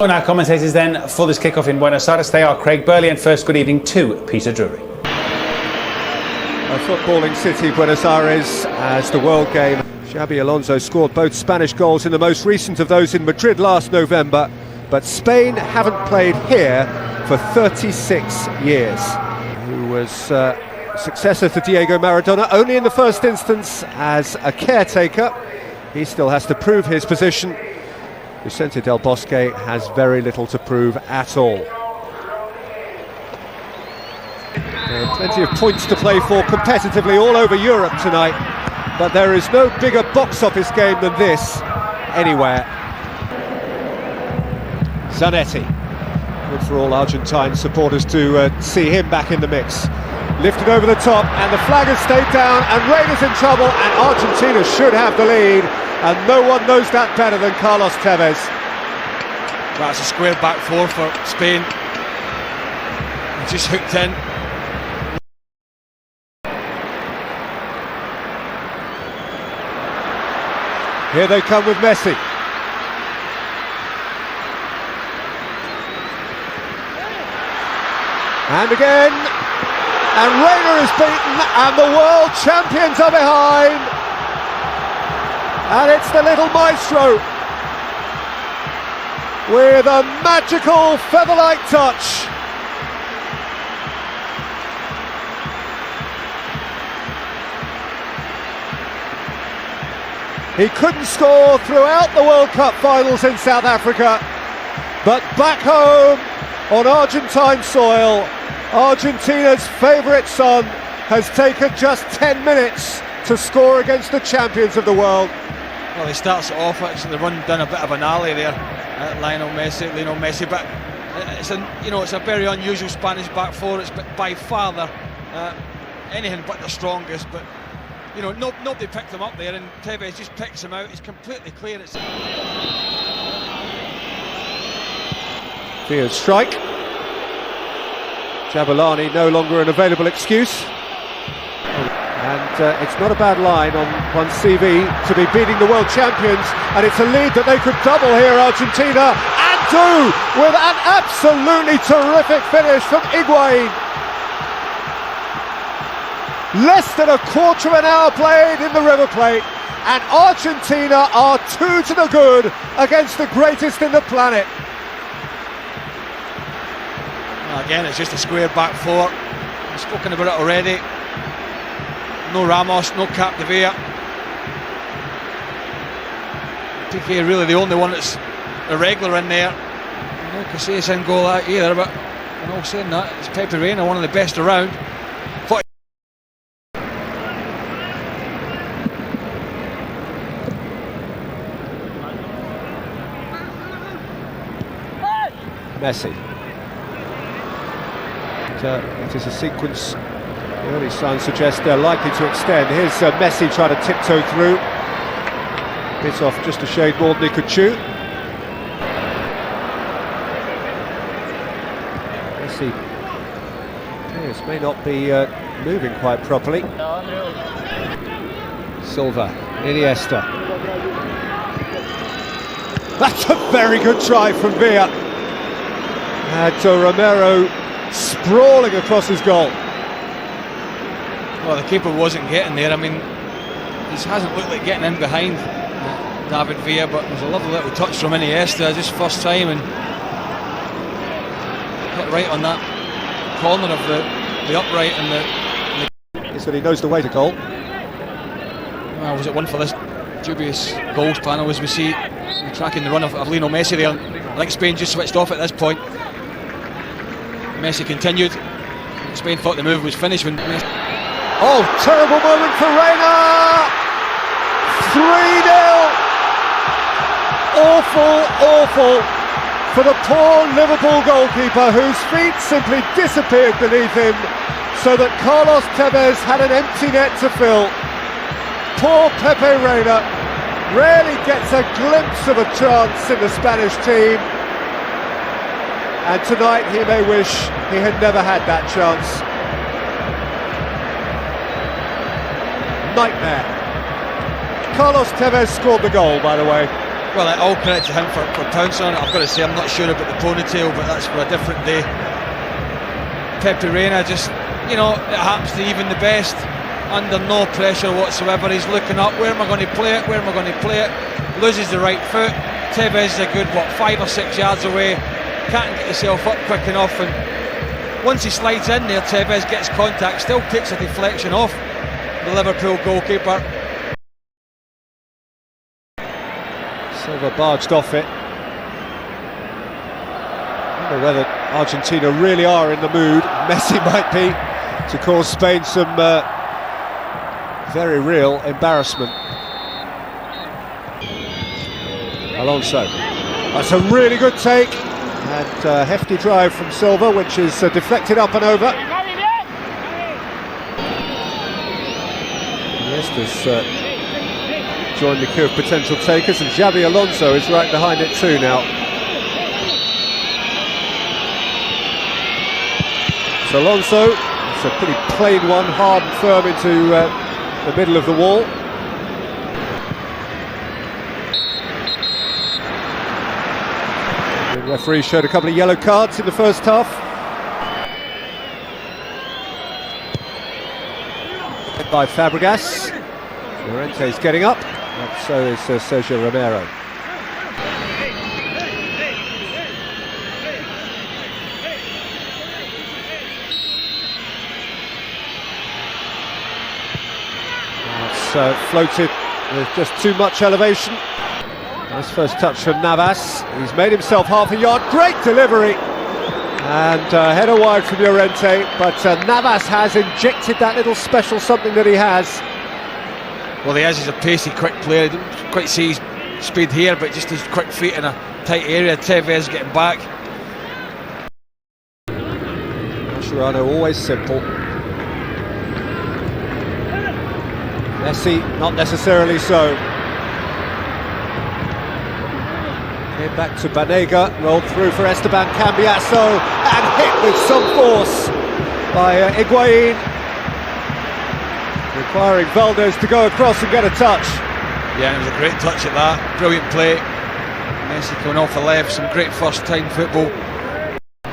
And our commentators then for this kickoff in Buenos Aires, they are Craig Burley, and first good evening to Peter Drury. A footballing city, Buenos Aires, as the World Game. Xavi Alonso scored both Spanish goals in the most recent of those in Madrid last November, but Spain haven't played here for 36 years. Who was successor to Diego Maradona only in the first instance as a caretaker. He still has to prove his position. Vicente Del Bosque has very little to prove at all. There are plenty of points to play for competitively all over Europe tonight, but there is no bigger box office game than this anywhere. Zanetti. Good for all Argentine supporters to see him back in the mix. Lifted over the top, and the flag has stayed down, and Reina's in trouble, and Argentina should have the lead, and no one knows that better than Carlos Tevez. That's a square back four for Spain. Just hooked in. Here they come with Messi. And again, and Reina is beaten, and the world champions are behind. And it's the little maestro with a magical feather-like touch. He couldn't score throughout the World Cup finals in South Africa, but back home on Argentine soil, Argentina's favourite son has taken just 10 minutes to score against the champions of the world. Well, he starts it off, actually run down a bit of an alley there, Lionel Messi, but it's a very unusual Spanish back four. It's by far anything but the strongest, but nobody picked him up there, and Tevez just picks him out. He's completely clear. It's Field strike. Jabulani no longer an available excuse. And it's not a bad line on one's CV to be beating the world champions, and it's a lead that they could double here, Argentina, and do, with an absolutely terrific finish from Higuain. Less than a quarter of an hour played in the River Plate, and Argentina are 2 to the good against the greatest in the planet. Again, it's just a square back four. I've spoken about it already. No Ramos, no Capdevila. PK really the only one that's irregular in there. No Casillas in goal either, but I'm all saying that, it's Pepe Reina, one of the best around. Messi. It is a sequence. Early signs suggest they're likely to extend. Here's Messi trying to tiptoe through. Bit off just a shade more than he could chew. Messi may not be moving quite properly. Silva, Iniesta. That's a very good try from Villa. And Romero sprawling across his goal. Well, the keeper wasn't getting there. I mean, he hasn't looked like getting in behind David Villa, but there's a lovely little touch from Iniesta, just first time, and hit right on that corner of the upright. And He said he knows the way to goal. Well, was it one for this dubious goals panel, as we see tracking the run of Lionel Messi there? I think Spain just switched off at this point. Messi continued. Spain thought the move was finished when Messi... Oh, terrible moment for Reina! 3-0! Awful for the poor Liverpool goalkeeper, whose feet simply disappeared beneath him, so that Carlos Tevez had an empty net to fill. Poor Pepe Reina rarely gets a glimpse of a chance in the Spanish team, and tonight he may wish he had never had that chance. Nightmare. Carlos Tevez scored the goal, by the way. Well, all credit to him for pouncing on it. I've got to say, I'm not sure about the ponytail, but that's for a different day. Pepe Reina, just, you know, it happens to even the best. Under no pressure whatsoever. He's looking up. Where am I going to play it? Where am I going to play it? Loses the right foot. Tevez is a good, 5 or 6 yards away. Can't get himself up quick enough. And once he slides in there, Tevez gets contact. Still takes a deflection off the Liverpool goalkeeper. Silva barged off it. I wonder whether Argentina really are in the mood. Messi might be, to cause Spain some very real embarrassment. Alonso. That's a really good take, and a hefty drive from Silva, which is deflected up and over. Iniesta's joined the queue of potential takers, and Xavi Alonso is right behind it too now. So Alonso, it's a pretty plain one, hard and firm into the middle of the wall. The referee showed a couple of yellow cards in the first half. Hit by Fabregas. Llorente's getting up, and so is Sergio Romero. Floated with just too much elevation. Nice first touch from Navas. He's made himself half a yard. Great delivery, and header wide from Llorente. But Navas has injected that little special something that he has. Well, he has. He's a pacey, quick player. I don't quite see his speed here, but just his quick feet in a tight area. Tevez getting back. Mascherano always simple. Messi, not necessarily so. Came back to Banega, rolled through for Esteban Cambiasso, and hit with some force by Higuain, requiring Valdez to go across and get a touch. Yeah, and it was a great touch at that. Brilliant play. Messi coming off the left, some great first-time football.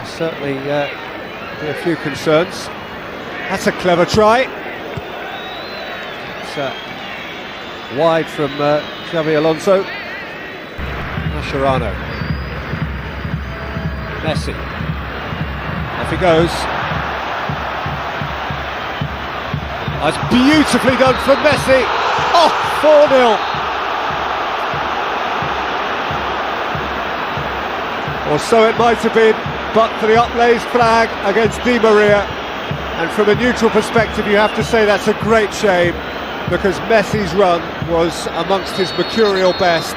Certainly be a few concerns. That's a clever try. Wide from Xavi Alonso. Mascherano. Messi. Off he goes. That's beautifully done from Messi. Oh, 4-0. Or so it might have been, but for the upraised flag against Di Maria. And from a neutral perspective, you have to say that's a great shame, because Messi's run was amongst his mercurial best.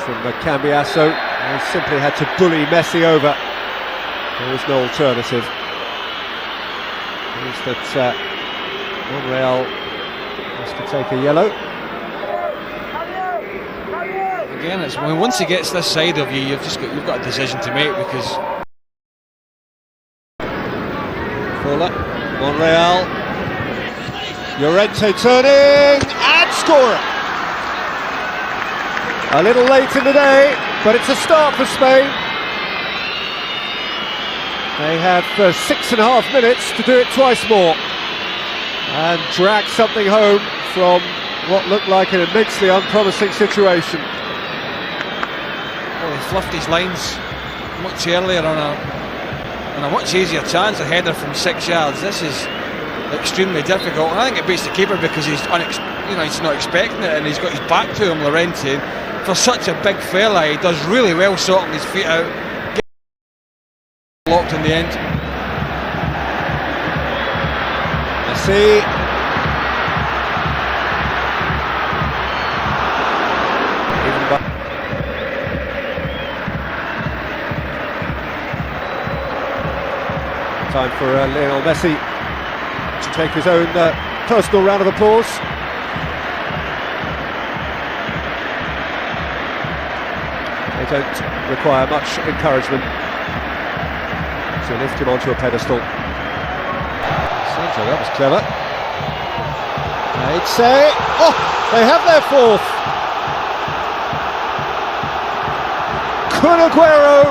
From Cambiasso, he simply had to bully Messi over. There was no alternative. Means that Monreal has to take a yellow. Again, it's once he gets this side of you, you've got a decision to make, because Monreal, Llorente turning and scoring. A little late in the day, but it's a start for Spain. They have 6.5 minutes to do it twice more and drag something home from what looked like an immensely unpromising situation. Well, he fluffed his lines much earlier on a much easier chance, a header from 6 yards. This is extremely difficult, and I think it beats the keeper because he's not expecting it, and he's got his back to him, Llorente. For such a big fella, he does really well sorting his feet out, locked in the end. Messi. Time for Lionel Messi to take his own personal round of applause. They don't require much encouragement to lift him onto a pedestal. Sancho, that was clever. They'd say, oh, they have their fourth. Aguero,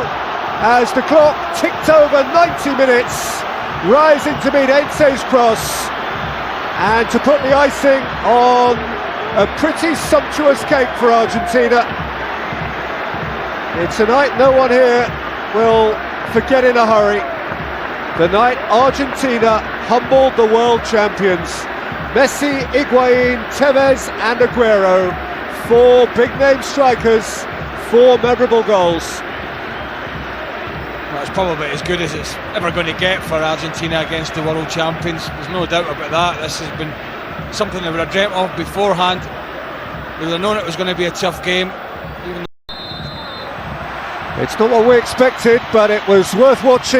as the clock ticked over 90 minutes, rising to meet Ense's cross and to put the icing on a pretty sumptuous cake for Argentina. It's a night no one here will forget in a hurry. The night Argentina humbled the world champions. Messi, Higuain, Tevez and Aguero, four big-name strikers, four memorable goals. Well, it's probably as good as it's ever going to get for Argentina against the world champions. There's no doubt about that. This has been something they would have dreamt of beforehand. They would have known it was going to be a tough game. Even it's not what we expected, but it was worth watching.